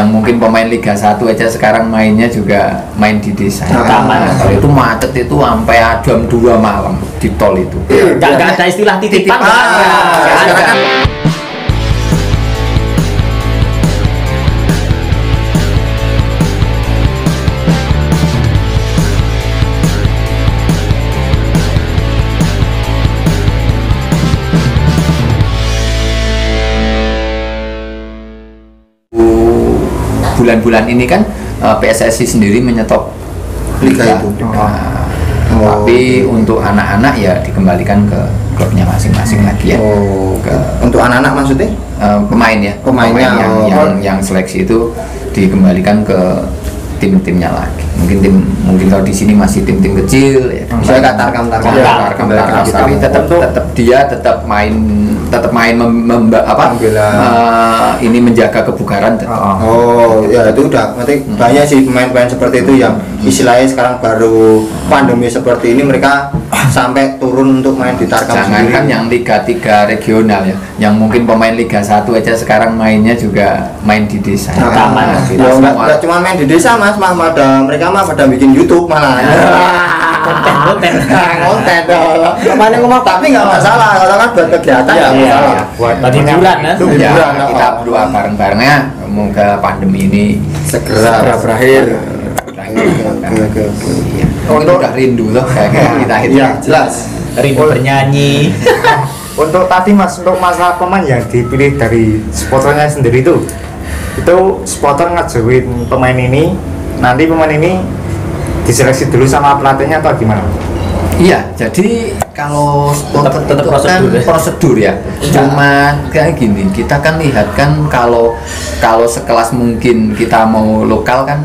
yang mungkin pemain Liga 1 aja sekarang mainnya juga main di desa. Kalau itu macet itu sampai jam 2 malam di tol itu. Nggak ada istilah titipan. Sekarang kan bulan-bulan ini kan PSSI sendiri menyetop liga itu. Tapi untuk anak-anak ya dikembalikan ke klubnya masing-masing lagi ya. Untuk anak-anak maksudnya? Pemain ya. Pemainnya yang seleksi itu dikembalikan ke tim-timnya lagi. Mungkin kalau di sini masih tim-tim kecil ya. Misalnya Tarkam, tapi tetap main ini menjaga kebugaran. Ya itu udah nanti banyak sih pemain-pemain seperti itu yang istilahnya sekarang baru pandemi seperti ini mereka sampai turun untuk main di Tarkam. Jangankan yang Liga 3 regional ya, yang mungkin pemain Liga 1 aja sekarang mainnya juga main di desa. Nggak cuma main di desa mas, mereka pada bikin YouTube malah. konten kemana ngomong tapi nggak masalah kalau kan buat kegiatan nggak masalah buat hiburan kita berdoa bareng-barengnya semoga pandemi ini segera berakhir. Untuk udah rindu loh kayak kita itu jelas rindu bernyanyi. Untuk tadi mas, untuk masalah pemain yang dipilih dari supporternya sendiri itu supporter ngajuin pemain ini, nanti pemain ini diseleksi dulu sama pelatihnya atau gimana? Iya, jadi kalau tetap prosedur ya. Cuma kayak gini, kita kan lihat kan kalau sekelas mungkin kita mau lokal kan,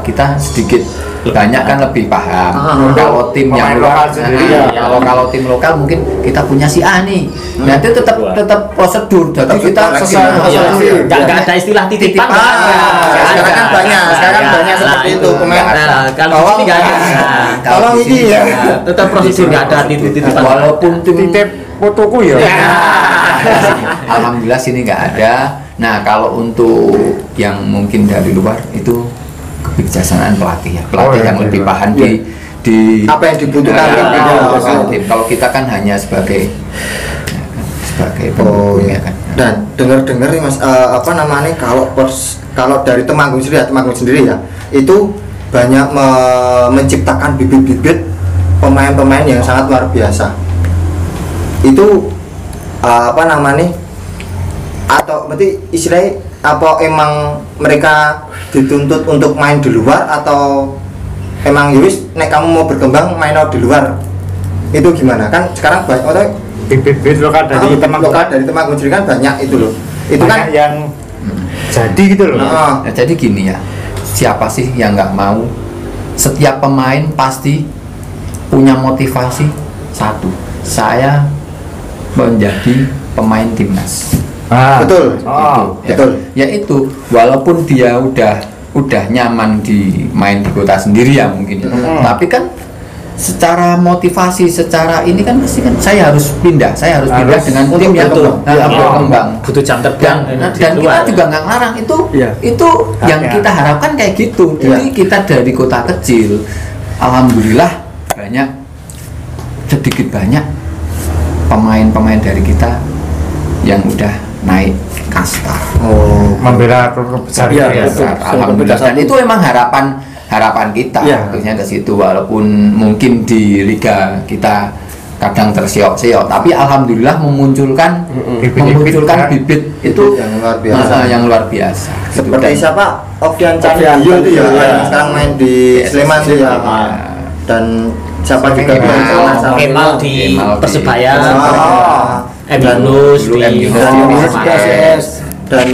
kita sedikit banyak kan lebih paham. Kalau tim yang lokal sendiri kalau tim lokal mungkin kita punya si A nih. Nanti tetap prosedur. Jadi kita sesuai. Nggak ada istilah titipan. Sekarang kan banyak seperti itu pemain. Kalau di sini nggak ada. Kalau ini ya tetap prosedur, nggak ada titipan. Walaupun titip fotoku ya. Alhamdulillah sini nggak ada. Nah kalau untuk yang mungkin dari luar itu kebijaksanaan pelatih yang lebih paham di apa yang dibutuhkan tim. Kalau kita kan hanya sebagai pendukung ya kan. Dan dengar nih mas, kalau dari Temanggung sendiri ya itu banyak menciptakan bibit-bibit pemain-pemain yang sangat luar biasa. Itu atau berarti istilahnya apa emang mereka dituntut untuk main di luar atau emang yus nek kamu mau berkembang main di luar itu gimana? Kan sekarang banyak bibit lokal dari Temanggung sendiri kan banyak itu loh. Itu banyak kan yang jadi gitu loh. Nah, jadi gini ya, siapa sih yang nggak mau? Setiap pemain pasti punya motivasi satu, saya menjadi pemain timnas. Betul. Ya itu walaupun dia udah nyaman main di kota sendiri ya mungkin. Tapi kan secara motivasi, secara ini kan pasti kan saya harus pindah dengan tim yang berkembang. Butuh jam terbang Dan kita juga nggak ngelarang itu yang kita harapkan kayak gitu. Jadi kita dari kota kecil, alhamdulillah sedikit banyak pemain-pemain dari kita yang udah naik kasta. Membela klub besar. Alhamdulillah. Dan itu memang harapan kita harusnya ke situ, walaupun mungkin di liga kita kadang tersiok-siok, tapi alhamdulillah memunculkan bibit itu yang luar biasa. Seperti siapa? Ovian Cahyo itu ya, yang sekarang main di Sleman ya. Dan siapa juga Kemal di Persebaya. Emilus dan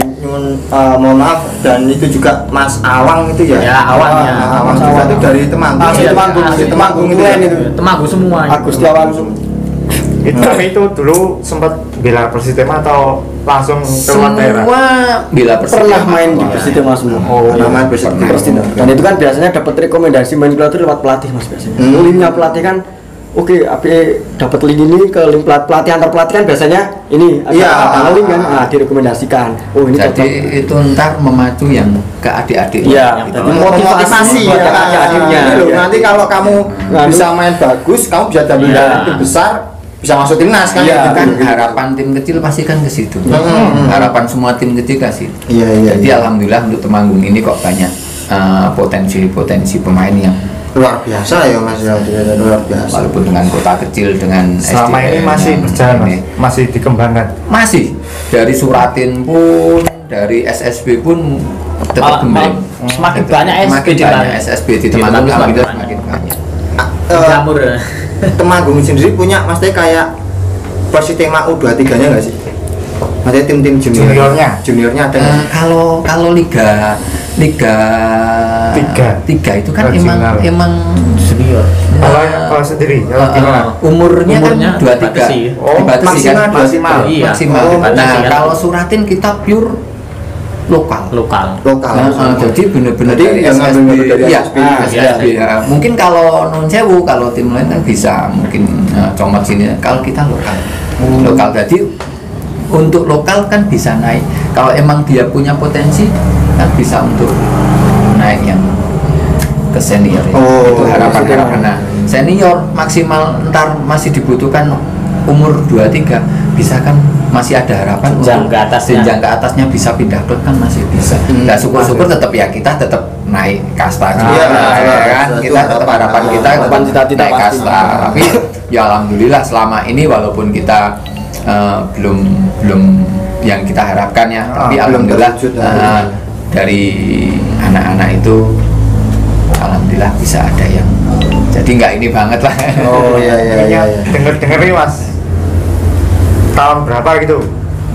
mohon maaf, dan itu juga Mas Awang itu ya. Awang juga itu dari Temanggung semua. Agustiawan Tapi itu dulu sempat bela Persitema atau langsung keluar daerah? Semua bela Persitema. Pernah main di Persitema semua. Main Persitema. Dan itu kan biasanya dapat rekomendasi main pelatih lewat pelatih mas biasanya. Linknya pelatih kan oke, dapat link ini ke link pelatihan antar pelatihan biasanya ini ada link kan, direkomendasikan. Oh ini jadi cocok. itu ntar memacu yang ke adik-adik. Iya, gitu. jadi motivasi buat ya. adik-adiknya. Ini loh, nanti kalau kamu bisa main bagus, kamu bisa jadi tim besar, bisa masuk timnas kan? Iya, gitu. kan harapan tim kecil pasti kan ke situ. Harapan semua tim kecil ke situ. Iya. Jadi alhamdulillah untuk Temanggung ini kok banyak potensi pemain yang Luar biasa ya Mas ya, luar biasa. walaupun dengan kota kecil dengan Selama ini SDM masih yang berjalan, Mas. ini, Masih dikembangkan. masih dari Suratin pun dari SSB pun tetap gembreng. Semakin banyak Semakin SSB banyak SSB di Temanggung Temanggung alhamdulillah semakin semakin banyak. Jamur. Temanggung sendiri punya maksudnya kayak Persitema U23-nya nggak sih? Maksudnya tim-tim juniornya ada nggak? Kalau liga tiga itu kan Regional. emang Senior. Kalau sendiri, kalau gimana? umurnya kan Umurnya 23 dibatasi. dibatasi maksimal kan 25. Iya. maksimal. Dibatasi Nah kan. kalau Suratin kita pure lokal. Lokal. Lokal. Jadi benar-benar Jadi dari yang SSB. ngambil dari Iya, SSB. SSB, ya. Mungkin kalau non sewu, kalau tim lain kan bisa mungkin comot sini. Kalau kita lokal, lokal jadi untuk lokal kan bisa naik. Kalau emang dia punya potensi kan bisa untuk naik yang ke senior. Ya. Oh, Itu harapan. senior. Nah, senior maksimal ntar masih dibutuhkan umur 23 bisa kan masih ada harapan Jenjang untuk ke atasnya. jenjang ke atasnya bisa pindah klub kan masih bisa. Nah syukur-syukur tetap ya kita tetap naik kasta juga, Iya, ya kan itu kita tetap harapan kita harapan cita-cita naik pasti. kasta. Tapi ya alhamdulillah selama ini walaupun kita belum yang kita harapkan ya, tapi belum alhamdulillah terwujud, dari anak-anak itu alhamdulillah bisa ada yang jadi nggak ini banget lah. Oh iya. Dengar nih Mas, tahun berapa gitu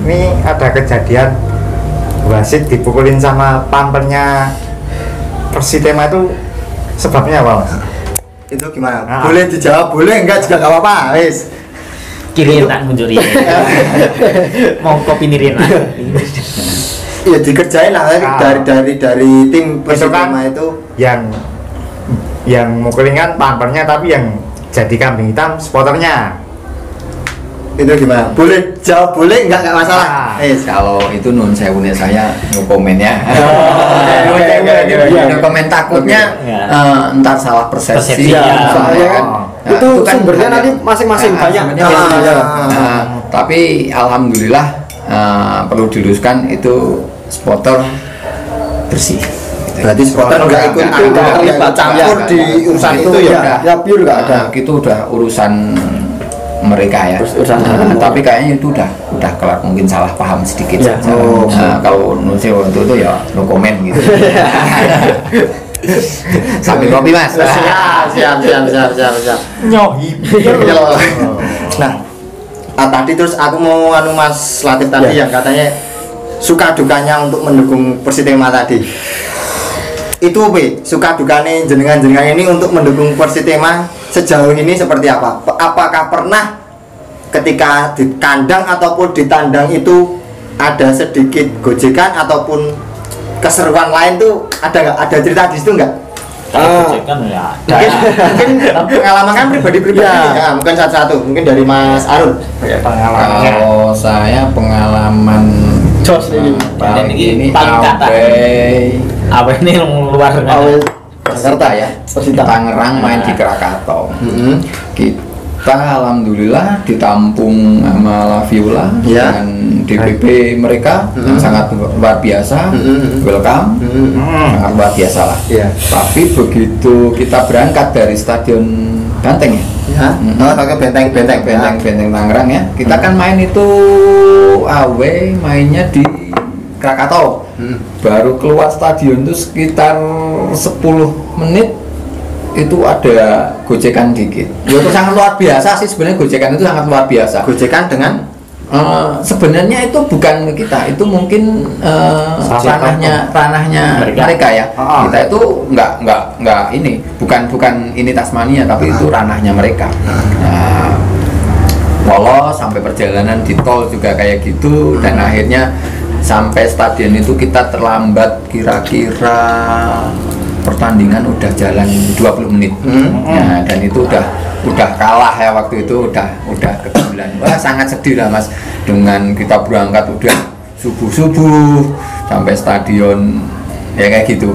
ini ada kejadian wasit dipukulin sama pampernya Persitema, itu sebabnya apa Mas? Itu gimana? Ah. Boleh dijawab, boleh enggak juga nggak apa-apa. Wis. Kiri tak munjuri. Mau kopi nirin. Ya dikerjain lah dari tim Persitema kan itu. yang mukulin kan pampernya, tapi yang jadi kambing hitam spoternya. Itu gimana? Boleh jawab, boleh enggak masalah. Kalau itu nun sewune saya no komen ya. Oke. No komen takutnya ntar salah persepsi. Persepsi, ya. Soalnya kan itu kan sumbernya hanya- nanti masing-masing banyak. sebenarnya Ah, Nah, tapi alhamdulillah perlu diluruskan itu spotter bersih. Berarti supporter enggak ikut terlibat campur di urusan itu ya. Ya pure enggak ada. Itu udah urusan mereka ya. Urusan Tapi kayaknya itu udah kelar, mungkin salah paham sedikit Ya. saja. Oh. Kalau Nuse waktu itu ya no comment gitu. Sambil kopi Mas. Siap. Nyohib. Nah, tadi terus aku mau Mas Latif tadi yang katanya suka dukanya untuk mendukung Persitema tadi. Itu suka dukanya jenengan ini untuk mendukung Persitema sejauh ini seperti apa? Apakah pernah ketika di kandang ataupun di tandang itu ada sedikit gojekan ataupun keseruan lain tuh ada nggak? Ada cerita di situ nggak? Kan ya. Mungkin pengalaman kan pribadi ya, mungkin satu-satu, mungkin dari Mas Arun. Pengalamannya. Kalau saya pengalaman Jos ini. paling ini Paling kata. Apa ini luar Awal Jakarta ya, Persita. Tangerang main di Krakatau. Mm-hmm. Kita alhamdulillah ditampung sama La Viola Ya. dengan DPP mereka yang sangat luar biasa, welcome, sangat luar biasa lah. Iya. Tapi begitu kita berangkat dari Stadion Banteng ya, Ya. Oh, pakai benteng. Benteng Tangerang ya, kita kan main itu away mainnya di Krakatau. Baru keluar stadion itu sekitar 10 menit itu ada gojekan dikit. Ya, itu sangat luar biasa sih sebenarnya, gojekan itu sangat luar biasa. Gojekan dengan Sebenarnya itu bukan kita, itu mungkin ranahnya mereka ya. Kita itu nggak ini, bukan ini Tasmania, tapi itu ranahnya mereka. Nah, polos sampai perjalanan di tol juga kayak gitu, dan akhirnya sampai stadion itu kita terlambat kira-kira pertandingan udah jalan 20 menit. Nah, dan itu udah udah kalah ya waktu itu, udah ketinggalan. Wah sangat sedih lah Mas, dengan kita berangkat udah subuh sampai stadion ya kayak gitu.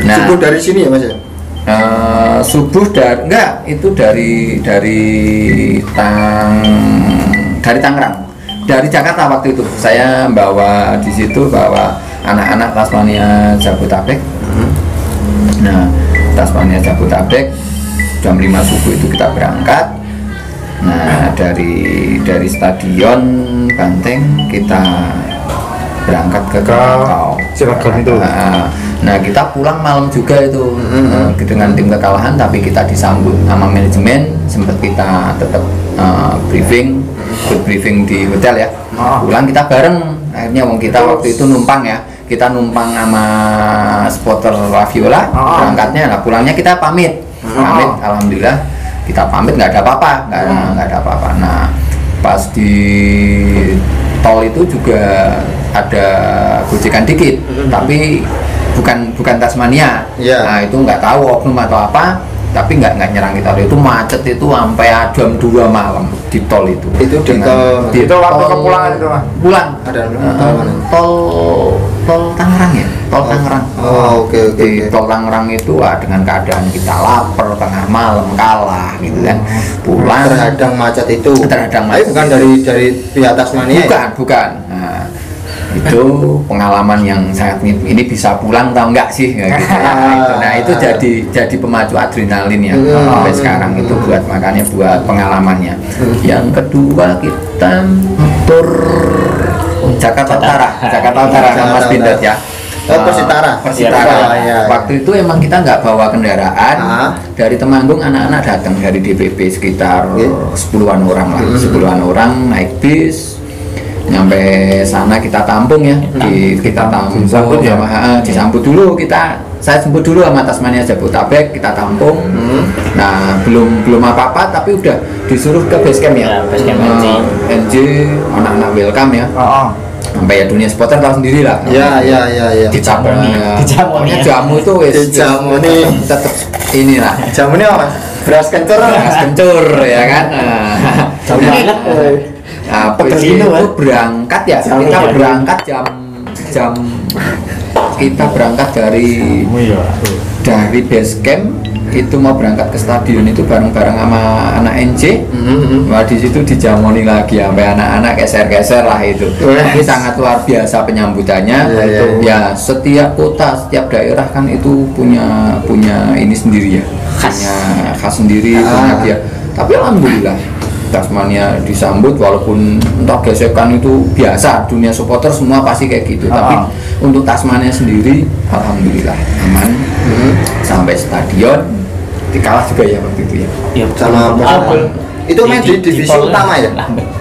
Nah, Subuh dari sini ya Mas ya? subuh enggak, itu dari Tangerang, dari Jakarta waktu itu. Saya bawa di situ, bawa anak-anak Tasmania Jabodetabek. Nah, Tasmania Jabodetabek jam 5 subuh itu kita berangkat. Nah, dari stadion Banteng kita berangkat ke Krakatau. Cilegon itu. Nah, kita pulang malam juga itu dengan tim kekalahan, tapi kita disambut sama manajemen, sempat kita tetap briefing di hotel ya. Pulang kita bareng, akhirnya kita waktu itu numpang ya, kita numpang sama supporter Raviola berangkatnya. Nah, pulangnya kita pamit, alhamdulillah kita pamit, nggak ada apa-apa, nggak ada apa-apa. Nah, pas di tol itu juga ada gojekan dikit, tapi bukan Tasmania. Yeah. Nah, itu nggak tahu oknum atau apa, tapi nggak nyerang kita. Itu macet itu sampai jam 2 malam di tol itu. Itu di tol. Itu waktu kepulangan itu Mas. Pulang. Ada tol Tangerang ya, tol Tangerang. Oh, oke. Di tol Tangerang itu dengan keadaan kita lapar, tengah malam, kalah gitu kan. Pulang Terhadang macet itu. Terhadang macet. Bukan dari pihak Tasmania. Bukan. Nah, itu pengalaman yang sangat ini bisa pulang tau enggak sih ya, gitu. Nah, itu jadi pemacu adrenalin ya sampai sekarang itu, makanya buat pengalamannya. Yang kedua kita tur Jakarta Utara sama Mas Bindet ya. Persitara. Ya. Waktu itu emang kita nggak bawa kendaraan. Dari Temanggung anak-anak datang dari DPP sekitar 10-an orang lah, 10-an orang naik bis. Nyampe sana kita tampung ya, kita tampung sama disambut dulu saya jemput dulu sama Tasmania Jabodetabek, kita tampung. Nah, belum apa-apa tapi udah disuruh ke base camp ya, NJ, anak-anak welcome ya. Sampai ya dunia supporter tahu sendiri lah. Iya. Dicamoni jamu itu Dicamoni. tetap inilah. Jamu ini apa? Beras kencur. Ya kan. Jauh banget. Nah, itu berangkat ya. Kita berangkat jam kita berangkat dari base camp itu, mau berangkat ke stadion itu bareng-bareng sama anak NC. Wah, di situ dijamoni lagi sampai anak-anak keser-keser lah itu. Tapi sangat luar biasa penyambutannya. Ya, setiap kota, setiap daerah kan itu punya ini sendiri ya. Punya khas sendiri, punya dia. Tapi alhamdulillah Tasmania disambut, walaupun entah gesekan itu biasa, dunia supporter semua pasti kayak gitu. Tapi untuk Tasmania sendiri alhamdulillah aman. Sampai stadion dikalah juga ya waktu itu ya. Sama itu main di divisi utama ya?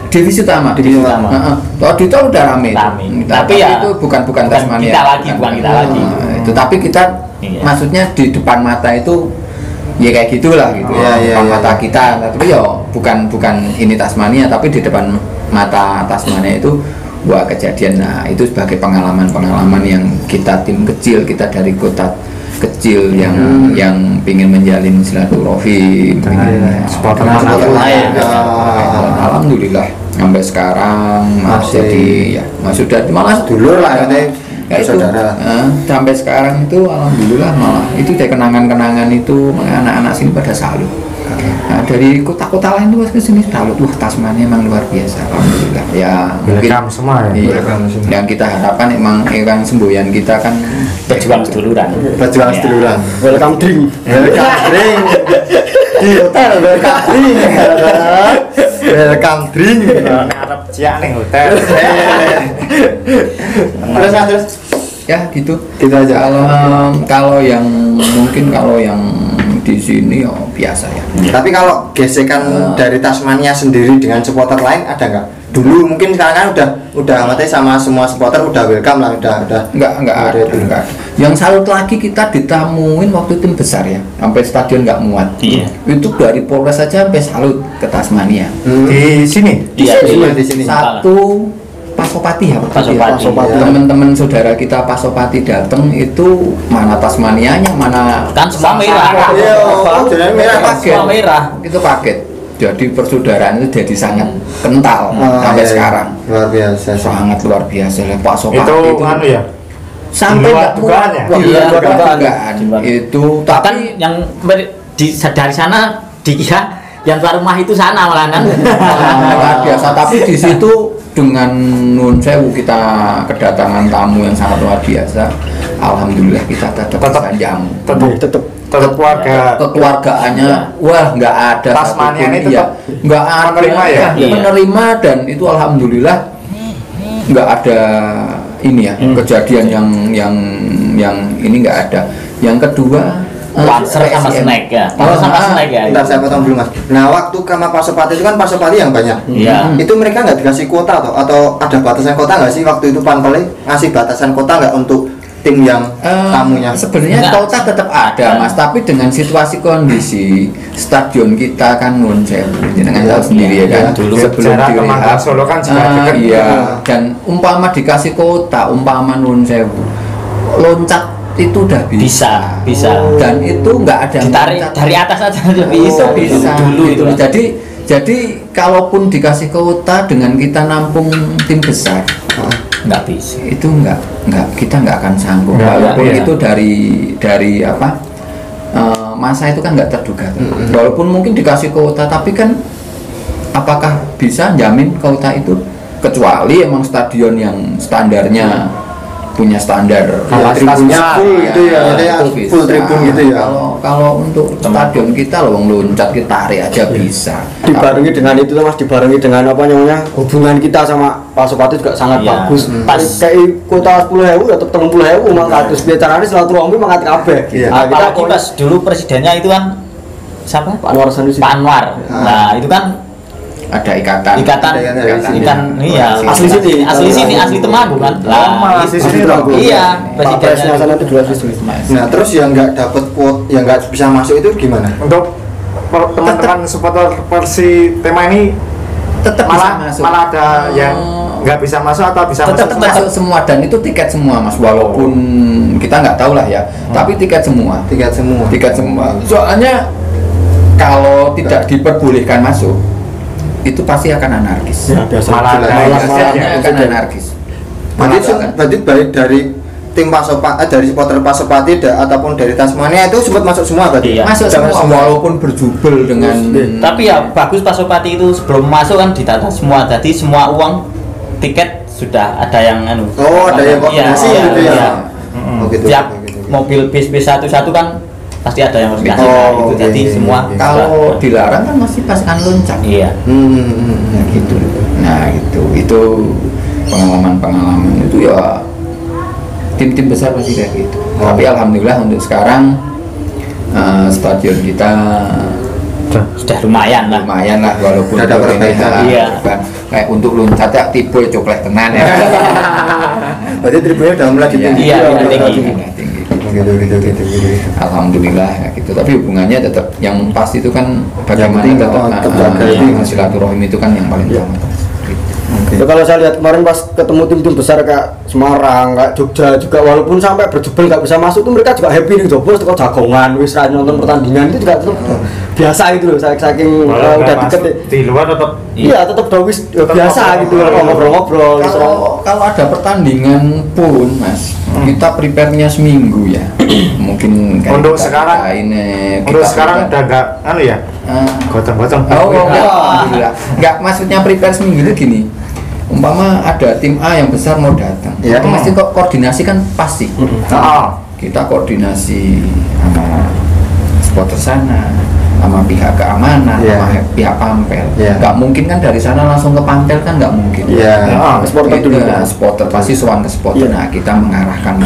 Divisi utama. Kalau di tol udah rame. Tapi ya itu bukan Tasmania. Bukan kita lagi. Itu tapi kita maksudnya di depan mata itu ya kayak gitulah gitu. Depan mata kita, tapi ya bukan ini Tasmania, tapi di depan mata Tasmania itu wah kejadian. Nah, itu sebagai pengalaman yang kita tim kecil, kita dari kota kecil yang pingin menjalin silaturahmi supporter lain. Alhamdulillah sampai sekarang jadi ya sudah malah dulur lah katanya. Ya itu, sampai sekarang itu alhamdulillah malah itu dari kenangan-kenangan itu anak-anak sini pada salut. Nah, dari kota-kota lain tuh ke sini salut, wah Tasmania emang luar biasa, alhamdulillah. Ya mungkin semua ya. Iya, yang kita harapkan emang semboyan kita kan Pejuang seduluran. Welcome drink. Di hotel welcome drink. Arab ciak nih hotel. Terus ya gitu aja. Kalau yang di sini ya biasa ya. Tapi kalau gesekan dari Tasmania sendiri dengan supporter lain ada nggak? Dulu mungkin sekarang kan udah matanya sama semua supporter udah welcome lah, udah nggak ada. Yang salut lagi kita ditamuin waktu tim besar ya, sampai stadion nggak muat. Iya. Itu dari Polres saja sampai salut ke Tasmania. Di sini. Iya, di sini. Satu pas Pasopati ya, Pasopati. Pasopati. teman-teman saudara kita Pasopati datang itu mana Tasmanianya, mana Kan semua merah. Iya, jenenge merah. Itu paket. Semua merah. Itu paket. Jadi persaudaraan itu jadi sangat kental sampai iya. sekarang. Luar biasa. Sangat luar biasa lah Pasopati Itu anu ya. sampai Di luar nggak dugaan ya? Di luar Iya, dugaan. di luar. Itu Bahkan tapi yang dari sana dikira yang tuan rumah itu sana malah kan. luar biasa. Tapi di situ dengan nun sewu kita kedatangan tamu yang sangat luar biasa. Alhamdulillah kita tetap bisa jamu. Tetap keluarga. Kekeluargaannya wah nggak ada Tasmania satupun, ini tetap nggak ada menerima ya? Iya. menerima dan itu alhamdulillah nggak ada ini ya kejadian yang ini nggak ada. Yang kedua Panser sama PSM. snack ya. Panser sama snack ya. Bentar saya potong dulu mas. Nah waktu sama Pasopati itu kan Pasopati yang banyak. Iya. Itu mereka nggak dikasih kuota atau ada batasan kota nggak sih waktu itu Panpel ngasih batasan kota nggak untuk tim yang tamunya? Sebenarnya Enggak. kota tetap ada mas, tapi dengan situasi kondisi stadion kita kan nun sewu, jangan tahu sendiri ya kan. Dulu sebelum jarak ke direhab, Mangkang Solo kan juga dekat. iya. Dan umpama dikasih kota, umpama nun sewu, loncat itu udah bisa. Bisa. Dan itu nggak ada Ditarik loncat. dari atas aja Itu bisa dulu gitu. itu. Jadi kalaupun dikasih kota dengan kita nampung tim besar Nggak bisa. itu kita nggak akan sanggup Nggak, walaupun iya. itu dari apa masa itu kan nggak terduga walaupun mungkin dikasih kuota tapi kan apakah bisa jamin kuota itu kecuali emang stadion yang standarnya punya standar Tribunnya full gitu ya, maksudnya itu bisa. full tribun gitu ya. Kalau untuk stadion kita loh loncat kita tarik aja bisa Dibarengi dengan itu tuh mas, dibarengi dengan apa namanya hubungan kita sama Pasopati juga sangat Iya. bagus. Pas. Kayak kota 10.000 ya tetap 30.000 mangkat terus biar caranya silaturahmi mangkat kabeh. Iya. Nah, kita Apalagi pas dulu presidennya itu kan siapa? Pak Anwar Sanusi. Pak Anwar. Nah, itu kan ada ikatan ikan iya Asli sini. asli Temanggung kan. Lah, Asli itu- sini, Bang. Iya, Pak Presnya sana itu dua siswi. Nah terus yang nggak dapat quote, yang nggak bisa masuk itu gimana? Untuk teman-teman supporter Persi tema ini tetap bisa malah masuk malah ada yang nggak bisa masuk atau bisa tetap masuk masuk semua dan itu tiket semua mas walaupun kita nggak tahu lah ya tapi tiket semua tiket semua soalnya kalau tidak diperbolehkan masuk itu pasti akan anarkis Ya, biasa. Malah ada biasanya yang akan anarkis Berarti baik dari tim Pasopati, dari supporter Pasopati ataupun dari Tasmania itu sempat masuk semua berarti? Iya. masuk Jangan semua walaupun berjubel dengan Tapi ya bagus Pasopati itu sebelum masuk kan ditata semua. Jadi semua uang tiket sudah ada yang anu. Oh, ada yang koordinasi Iya, gitu ya? iya. Oh gitu. Tiap gitu. mobil bis satu kan pasti ada yang harus dikasih. Oh, Nah, itu iya, jadi iya, semua iya. kalau dilarang kan masih pasukan loncat iya. nah gitu nah itu pengalaman itu ya tim-tim besar pasti kayak gitu tapi alhamdulillah untuk sekarang stadion kita Sudah lumayan lah. lumayan lah walaupun Udah ada udah ini, perbaikan. Iya. kan kayak untuk loncat ya tipe coklat tenan ya Berarti tribunnya udah mulai tinggi. Iya, gitu. tinggi. Gitu. Alhamdulillah ya gitu tapi hubungannya tetap yang pasti itu kan bagaimana penting, tetap tetap jaga itu. silaturahim itu kan yang paling utama Ya, kalau saya lihat kemarin pas ketemu tim-tim besar kayak Semarang, kayak Jogja juga walaupun sampai berjubel nggak bisa masuk tuh mereka juga happy nih bos kok jagongan wis ra nonton pertandingan itu juga tetap biasa gitu loh saking Walau udah nggak deket masuk di luar tetap iya tetap udah wis biasa gitu ngobrol-ngobrol terus orang- kalau ada pertandingan pun mas kita prepare-nya seminggu ya mungkin kayak Untuk kita- sekarang- kita ini untuk kita sekarang prepare. udah nggak anu ya gotong-gotong. Oh, alhamdulillah. Enggak, maksudnya prepare seminggu itu gini. Umpama ada tim A yang besar mau datang, Ya. itu mesti kok koordinasi kan pasti. Ah. Kita koordinasi sama supporter sana, sama pihak keamanan, Ya. sama pihak Pampel. Ya. Nggak mungkin kan dari sana langsung ke Pampel kan nggak mungkin. Iya. Nah, Supporter itu dulu. ya, supporter pasti soal ke supporter. Iya. Nah, kita mengarahkan.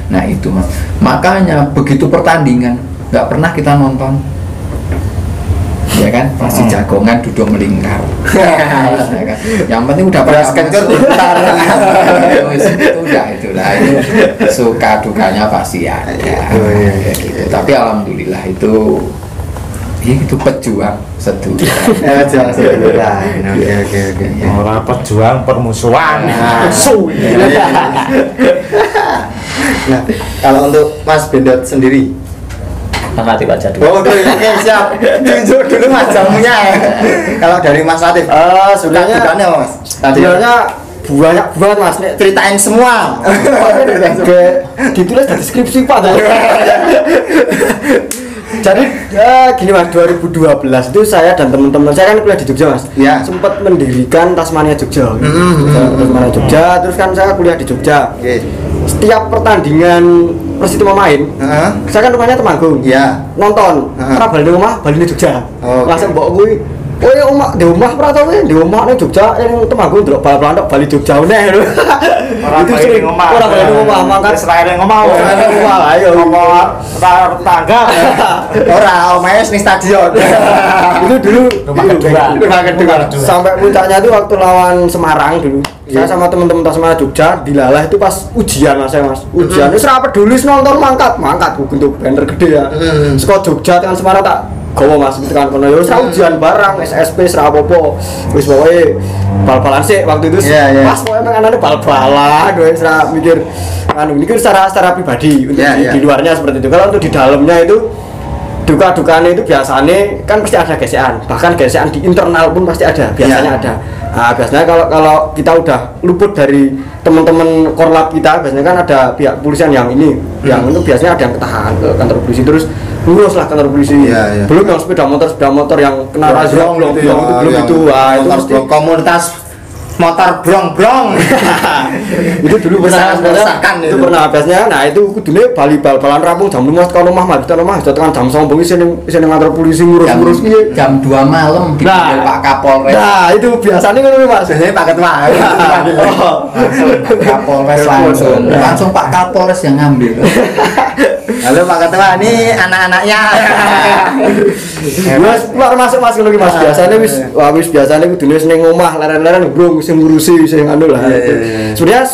Nah, itu mas. Makanya begitu pertandingan nggak pernah kita nonton. Ya kan, pasti jagongan duduk melingkar. Ya kan? Yang penting udah pada Beras kencur masuk. diputar. Itu udah itulah itu suka dukanya pasti ada. Oh, iya. Kayak gitu. Tapi alhamdulillah itu itu pejuang seduh. Jangan seduhan. Oke. Orang pejuang permusuhan. Musuh. Nah, kalau untuk Mas Bendot sendiri, Latif aja dulu. oke siap. Tunjuk dulu Mas jamunya ya. Kalau dari Mas Latif, sebenarnya bukannya Mas. Tadi sebenarnya banyak banget Mas nek ceritain semua. ditulis di deskripsi Pak. Jadi gini Mas, 2012 itu saya dan teman-teman saya kan kuliah di Jogja Mas. Ya. Sempat mendirikan Tasmania Jogja. Tasmania Jogja, terus kan saya kuliah di Jogja. Oke. Setiap pertandingan Persitema main, saya kan rumahnya Temanggung. Ya. Nonton, karena balik di rumah, balik di Jogja. Oke. Langsung mbok kuwi, "Oh ya omah, di rumah ora tau di rumah ning Jogja yang Temanggung ndelok bal-balan tok bali Jogja neh." Orang Itu balik sering ngomah. orang balik di rumah mangkat. Israel yang ngomong. Orang di rumah ayo. Tetangga. Ora omae ning stadion. Itu dulu Rumah kedua. sampai puncaknya itu waktu lawan Semarang dulu. Saya sama teman-teman Tasmania Jogja dilalah itu pas ujian Mas saya Mas. Ujian wis ra peduli nonton mangkat untuk banner gede ya. Saka Jogja tekan Semarang tak gowo Mas tekan kono ya wis ujian barang SSP ra apa-apa. Wis pokoke bal-balan sih waktu itu. Iya. Pas pokoke pengenane bal-balan wis ra mikir mikir secara pribadi untuk di luarnya seperti itu. Kalau untuk di dalamnya itu duka-dukanya itu biasanya kan pasti ada gesekan, bahkan gesekan di internal pun pasti ada, biasanya ada. Nah, biasanya kalau kita udah luput dari teman-teman korlap kita, biasanya kan ada pihak kepolisian yang ini, yang itu biasanya ada yang ketahan ke kantor polisi terus ngurus lah kantor polisi. Belum yang sepeda motor yang kena razia blong itu belum itu. Wah, itu mesti komunitas motor brong-brong. itu dulu pernah itu pernah biasanya. Nah itu kudune bali bal-balan rampung jam 5 tekan omah mah tekan jam 9 bengi sini ngantor polisi ngurus jam 2 malam dipanggil Pak Kapolres. Nah itu biasanya ngono Mas. Biasanya Pak Ketua. Kapolres langsung Pak Kapolres yang ngambil. Halo Pak Ketua, ini anak-anaknya. Mas keluar masuk Mas ngono Mas. Biasanya wis biasanya kudune seneng omah leren-leren brong sing ngurusi sing anu lah. Sebenarnya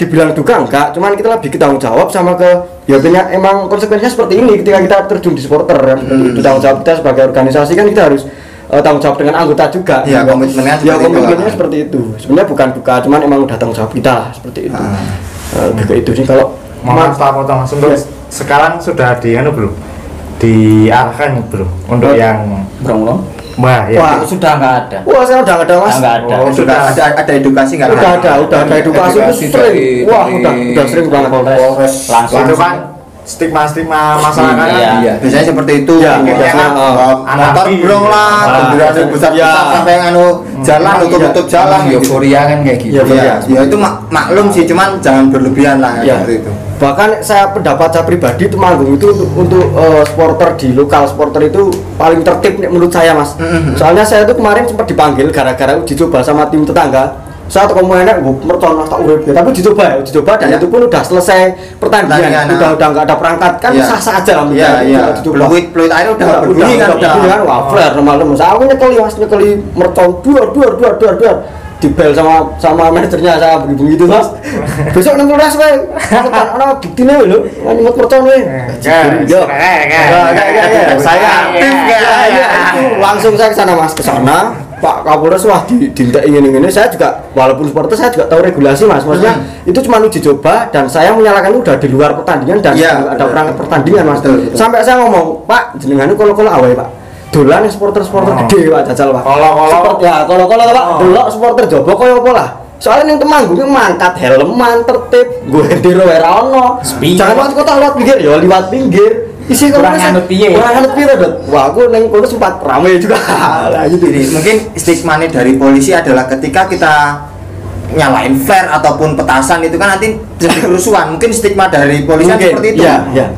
dibilang duka enggak, cuman kita lebih tanggung jawab sama ke ya emang konsekuensinya seperti ini ketika kita terjun di supporter ya. Tanggung jawab kita sebagai organisasi kan kita harus tanggung jawab dengan anggota juga. Ya komitmennya seperti itu. Sebenarnya bukan duka, cuman emang udah tanggung jawab kita lah, seperti itu. Lebih ke itu sih kalau Mas tak potong langsung terus. Sekarang sudah belum? Diarahkan belum untuk yang Brong-brong. Wah, ya. Wah, sudah nggak ada. Wah, saya udah nggak ada Mas. Nggak ada. Oh, sudah ada edukasi nggak? Udah ada edukasi itu sering. Wah, udah sering banget Polres langsung. Itu kan stigma masyarakat. Iya. Biasanya seperti itu. Ya, Biasanya motor brong lah, bendera besar sampai jalan tutup jalan. Euforia kan kayak gitu. Ya itu maklum sih, cuman jangan berlebihan lah seperti itu. Bahkan pendapat saya pribadi Temanggung itu untuk supporter di lokal supporter itu paling tertib menurut saya Mas. Soalnya saya tuh kemarin sempat dipanggil gara-gara uji coba sama tim tetangga. Saya tuh komennya mercon tak urip tapi uji coba dan itu pun udah selesai pertandingan, udah nggak ada perangkat kan sah-sah aja lah. Iya. Fluid air udah berbunyi kan. Wah, flare normal. Saya nyekeli mercon duar dibel sama manajernya saya begitu Mas. Besok nang Polres kowe. Ana buktine lho, ngemut mercon kowe. Saya aktif langsung saya ke sana Mas, ke sana. Pak Kapolres wah dintek ingin saya juga walaupun supporter saya juga tahu regulasi Mas. Maksudnya itu cuma uji coba dan saya menyalakan udah di luar pertandingan dan ada perangkat pertandingan Mas. Sampai saya ngomong, "Pak, jenengan kalau awe Pak. Dolan supporter gede Pak jajal Pak. Kalau Pak, delok supporter Jobo koyo apa lah. Soalnya yang Temanggung mangkat helman tertib, gue hendiro ora ono. Jangan waktu kota lewat pinggir ya liwat pinggir. Isi kurang anut piye Dot. Wah, aku neng kono sempat rame juga. Lah gitu. Jadi mungkin stigma dari polisi adalah ketika kita nyalain flare ataupun petasan itu kan nanti jadi kerusuhan. Mungkin stigma dari polisian seperti itu. Iya.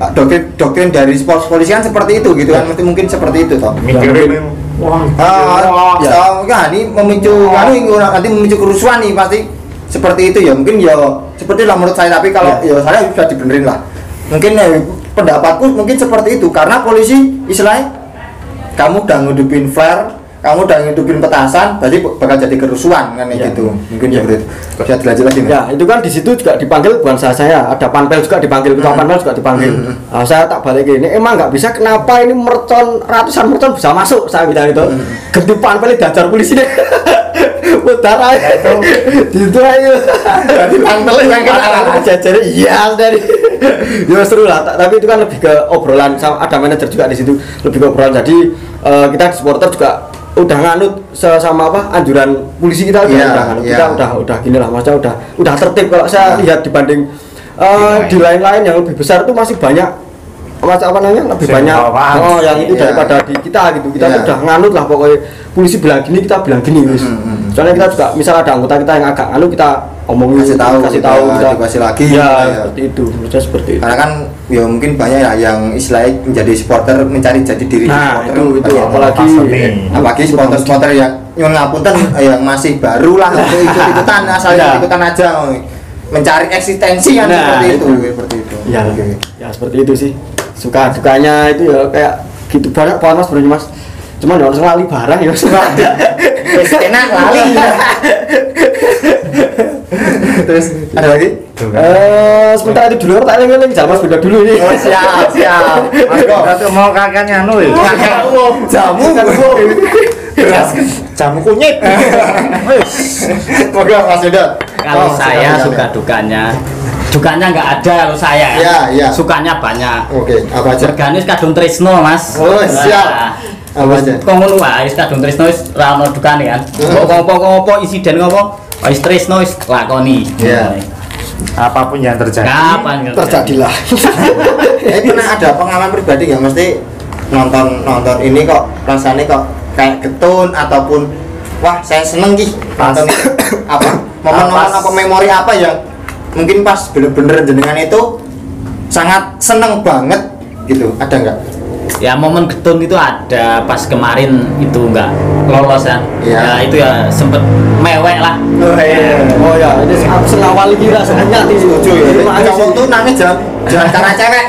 Doktrin dari polisian seperti itu gitu kan. Mungkin seperti itu toh. Mikirin ini memicu nanti memicu kerusuhan nih pasti seperti itu ya. Mungkin ya seperti lah menurut saya, tapi kalau ya saya sudah dibenerin lah. Mungkin pendapatku mungkin seperti itu karena polisi istilahnya kamu udah ngudupin flare, kamu udah ngidupin petasan, berarti bakal jadi kerusuhan kan Ya. gitu. Mungkin Ya. seperti itu. Bisa dilanjut lagi. Mas? Ya, itu kan di situ juga dipanggil bukan saya, ada panpel juga dipanggil, ketua panpel juga dipanggil. Nah, saya tak balik ini, emang nggak bisa, kenapa ini mercon, ratusan mercon bisa masuk, saya bilang itu. Ganti panpel diajar polisi deh. Putar aja itu, gitu aja. Berarti panpel yang kena. Jajarnya iya dari. Ya seru lah, tapi itu kan lebih ke obrolan, sama ada manajer juga di situ, lebih ke obrolan. Jadi kita di supporter juga udah nganut sama apa anjuran polisi kita Iya, udah nganut. iya. Kita udah gini lah, maksudnya udah tertib. Kalau saya lihat dibanding di lain-lain yang lebih besar itu masih banyak apa namanya lebih Sing banyak bawaan. yang itu Iya. daripada di kita gitu. Kita Iya. tuh udah nganut lah, pokoknya polisi bilang gini kita bilang gini wis. Soalnya kita juga misal ada anggota kita yang agak anu, kita omongin, Kasih tahu, kita dikasih lagi, ya, ya. seperti itu, maksudnya seperti itu. Karena kan ya mungkin banyak ya yang istilahnya menjadi supporter mencari jati diri Nah, supporter. itu Banyak. apalagi apalagi supporter yang nyun ngapunten yang masih baru lah untuk ikut-ikutan asal Ya. ikut-ikutan aja mencari eksistensi kan Nah, seperti itu itu. seperti itu. Ya, Oke. ya seperti itu sih. Suka dukanya itu ya kayak gitu, banyak banget mas sebenarnya mas. Cuman ya harus ngelali barang ya suka. Wis enak lali. Terus ada lagi? Sementara itu dulu tak eling-eling jangan mas beda dulu ini. Oh, siap. Mas Go. Berarti mau kakaknya anu ya. Jamu. Jamu kunyit. Moga Mas Dodot. Kalau Oh, saya silakan. suka dukanya nggak ada kalau saya. Iya, iya. Sukanya banyak. Oke, apa aja? Regane wis kadung tresno, Mas. Oh, siap. Apa aja? Kok ngono wae wis kadung tresno wis ra ono dukane kan. Kok ngopo-ngopo insiden ngopo wis tresno wis lakoni. Iya. Apapun yang terjadi. Kapan Terjadilah. Pernah ada pengalaman pribadi nggak mesti nonton ini kok rasanya kok kayak getun ataupun wah saya seneng gih nonton ini. Apa momen-momen apa memori apa yang mungkin pas bener-bener jenengan itu sangat seneng banget gitu, ada nggak? Ya momen getun itu ada pas kemarin itu enggak lolos kan. Iya. Ya itu ya sempet mewek lah. Oh ya, ini sengawal kira semuanya setuju ya. Cowok tuh nangis jangan karena cewek,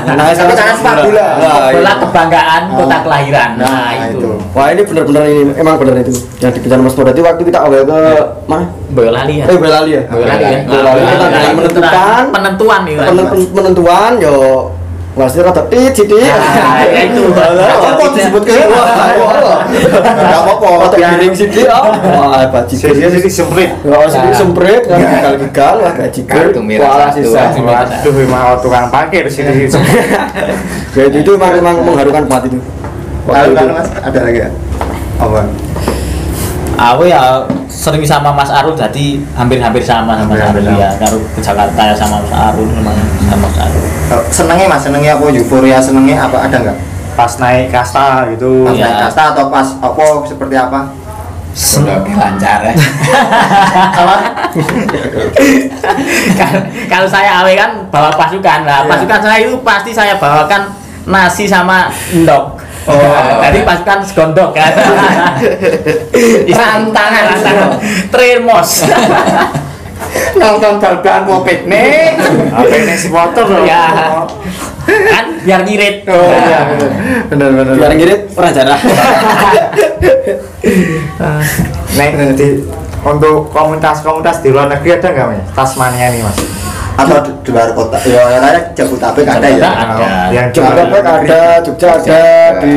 tapi karena sepak bola. Bola kebanggaan kota kelahiran. Nah, Nah, itu. itu. Wah ini benar-benar ini emang benar itu yang dikejar Mas Pur. Berarti waktu kita awal ke mana? Boyolali ya. Boyolali ya. Boyolali ya. Boyolali kita dengan menentukan penentuan itu. penentuan yo pasti rada tit sithik. Nah, ya itu. Apa disebut ke? Enggak apa-apa. Rada giring sithik. Wah, bajigur. Jadi semprit. Ya sithik semprit kan gagal-gagal wah bajigur. Kartu merah Wah satu. sisa. Waduh, mau tukang parkir sini. Jadi itu memang mengharukan banget itu. Waktu itu. Mas, ada lagi ya? Apa? Aku ya sering sama Mas Arun, jadi hampir-hampir sama Mas Arun ya. Karo ke Jakarta ya sama Mas Arun, memang sama Mas Arun. Kalau senengnya Mas, senengnya apa? Euforia senengnya apa? Ada nggak? Pas naik kasta gitu. Pas Iya. naik kasta atau pas apa seperti apa? Udah oke, lancar ya. Kalau saya awe kan bawa pasukan, nah pasukan saya itu pasti saya bawakan nasi sama endok. Oh. Jadi pasukan segondok kan. Rantangan. Tremos. Nonton bal-balan mau piknik. Apa ini si motor loh? Ya. Kan biar ngirit. Oh iya, benar. Biar ngirit orang jarah. Nek di untuk komunitas di luar negeri ada nggak mas? Tasmania nih mas. Atau di luar kota? Ya, ada Jabodetabek ada ya. Ada. Yang Jogja ada, Jogja ada, di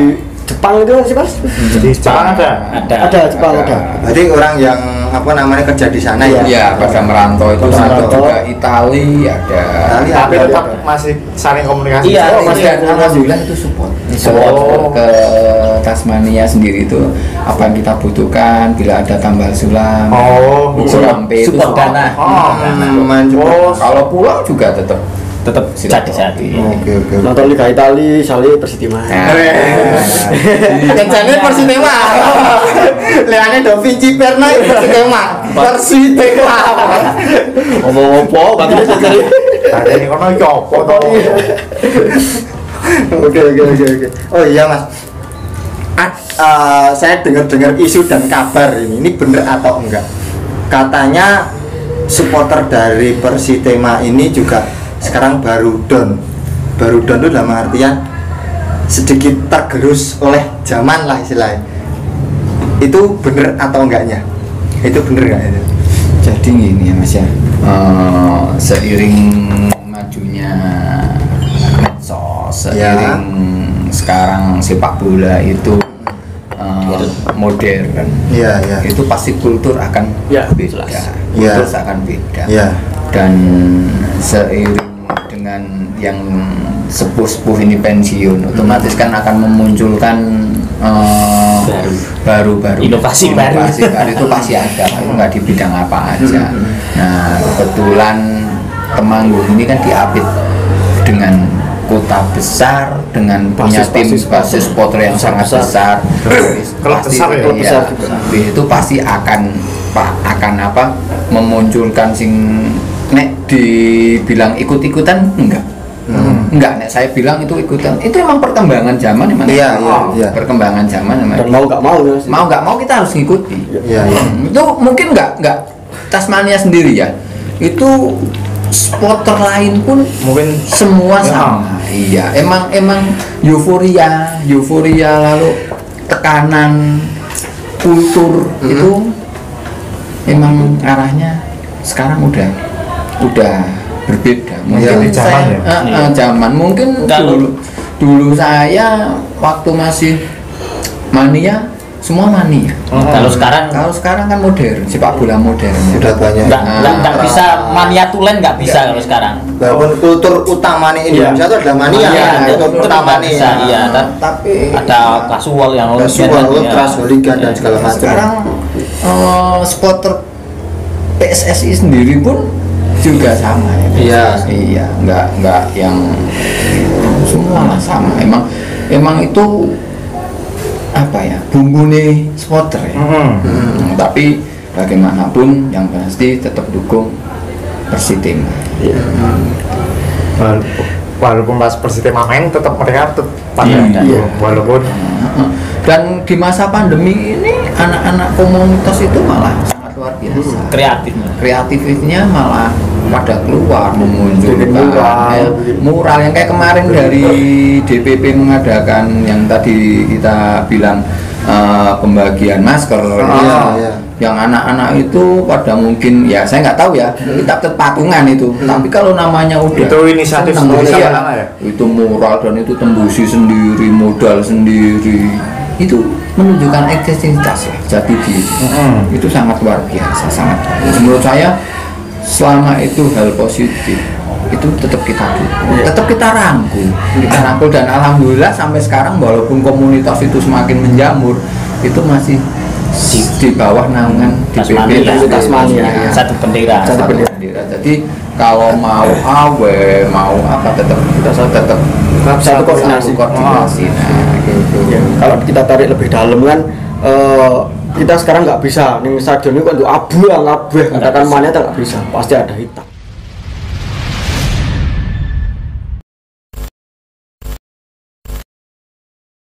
Jepang itu sih mas. di Jepang ada. Ada Jepang ada. Berarti orang yang apa namanya kerja di sana ya? Iya, pada merantau itu Pada ada merantau. juga Itali, ada. Itali Tapi ada. tetap masih saling komunikasi. Iya, Oh, masih ada. Alhamdulillah itu support. Support Oh. ke Tasmania sendiri itu apa yang kita butuhkan bila ada tambal sulam. Oh, sulam P itu support dana. Oh, Lumayan Oh, Kalau pulang juga tetap Jadi. Oke. Nonton Liga Italia, Sali Persitema. Kencangnya Persitema. Leane Da Vinci Perna Persitema. Ngomong apa? Bagus cari. ada yang kono iki opo to? Oke. Oh iya Mas. Saya dengar isu dan kabar ini benar atau enggak? Katanya supporter dari Persitema ini juga sekarang baru down itu dalam artian sedikit tergerus oleh zaman lah istilahnya. itu bener atau enggaknya? Itu bener nggak itu? Jadi gini ya Mas ya, seiring majunya medsos, seiring sekarang sepak bola itu modern, itu pasti kultur akan beda, kultur akan beda, dan seiring dengan yang sepuh-sepuh ini pensiun, otomatis kan akan memunculkan baru inovasi baru itu pasti ada, itu nggak di bidang apa aja. Nah kebetulan Temanggung ini kan diapit dengan kota besar, dengan punya tim basis supporter yang sangat besar, pasti itu pasti akan memunculkan sing nek dibilang ikut-ikutan enggak, nek saya bilang itu ikutan, itu emang perkembangan zaman emang. Perkembangan zaman emang. Dan mau nggak mau kita harus ngikuti. Itu mungkin enggak Tasmania sendiri ya. Itu supporter lain pun mungkin semua sama. Iya, emang euforia lalu tekanan kultur itu emang arahnya sekarang udah berbeda. Mungkin zaman mungkin dulu saya waktu masih mania, semua mania. Kalau sekarang kan modern, sepak bola modern. Sudah banyak. Nggak bisa mania tulen, nggak bisa kalau sekarang. Walaupun kultur utamanya Indonesia itu adalah mania, kultur utamanya. Iya, tapi ada kasual yang ultras, hooligan dan segala macam. Sekarang supporter PSSI sendiri pun juga sama ya. Iya, nggak yang semua lah sama. Emang itu apa ya, bumbu nih supporter ya. Tapi bagaimanapun yang pasti tetap dukung Persitim. Walaupun pas Persitim main tetap mereka walaupun dan di masa pandemi ini anak-anak komunitas itu malah sangat luar biasa. Kreatifnya malah pada keluar memunculkan mural yang kayak kemarin dari DPP mengadakan yang tadi kita bilang pembagian masker. Yang anak-anak itu pada mungkin ya saya nggak tahu ya, kita patungan itu. Tapi kalau namanya udah itu inisiatif sendiri ya, itu mural dan itu tembusi sendiri, modal sendiri, itu menunjukkan eksistensitas ya, jati diri. Itu sangat luar biasa, sangat. Menurut saya selama itu hal positif itu tetap kita dukung, tetap kita rangkul dan alhamdulillah sampai sekarang walaupun komunitas itu semakin menjamur, itu masih di bawah naungan DPP Tasmania, satu bendera. Jadi kalau mau mau apa tetap satu koordinasi. Nah, gitu. Kalau kita tarik lebih dalam kan kita sekarang nggak bisa nih stadion ini kok untuk abu yang kabeh katakan mana nggak bisa, pasti ada hitam.